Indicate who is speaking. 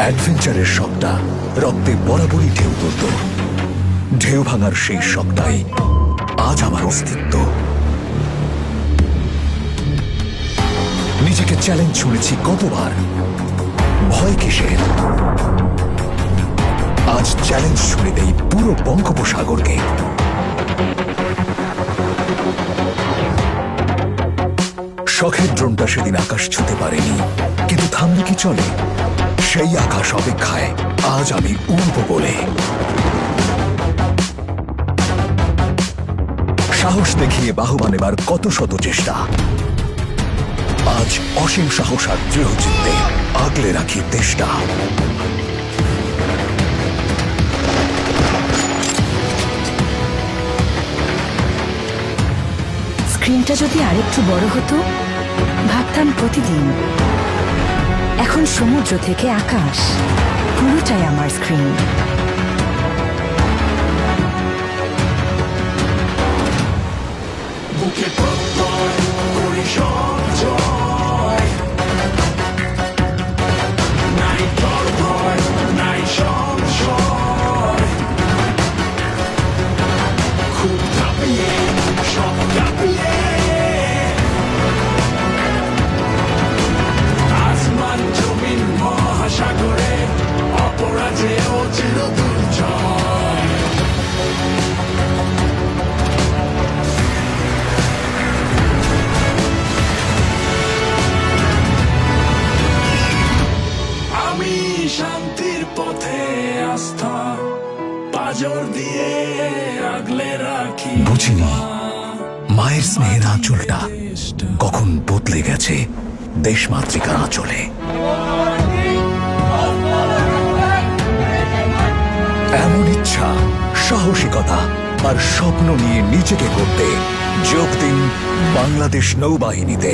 Speaker 1: অ্যাডভেঞ্চারের শখটা রক্তে বরাবরই ঢেউ তুলত। ঢেউ ভাঙার সেই শখটাই আজ আমার অস্তিত্ব। নিজেকে চ্যালেঞ্জ শুনেছি কতবার, ভয় কিসের? আজ চ্যালেঞ্জ শুনে দেই পুরো বঙ্গোপসাগরকে। শখের ড্রোনটা সেদিন আকাশ ছুঁতে পারেনি, কিন্তু থামলে কি চলে? সেই আকাশ অপেক্ষায় আজ আমি উড়ব বলে। সাহস দেখিয়ে বাহুবা নেবার কত শত চেষ্টা, আজ অসীম সাহস আর দৃঢ় চিত্তে আগলে রাখি দেশটা।
Speaker 2: স্ক্রিনটা যদি আরেকটু বড় হতো, ভাবতাম প্রতিদিন। এখন সমুদ্র থেকে আকাশ পুরোটাই আমার স্ক্রিন।
Speaker 3: বুকে প্রত্যয় করি সঞ্চয়, নাই ডর ভয় নাই সংশয়, খুব কাঁপিয়ে সব কাঁপিয়ে আসমান জমিন মহাসাগরে অপরাজেয় চির দুর্জয়। আমি শান্তির পথে আস্থা পাজর দিয়ে আগলে রাখি।
Speaker 1: বুঝিনি মায়ের স্নেহের আঁচলটা কখন বদলে গেছে দেশমাতৃকার আঁচলে। এমন ইচ্ছা, সাহসিকতা আর স্বপ্ন নিয়ে নিজেকে করতে যোগ দিন বাংলাদেশ নৌবাহিনীতে।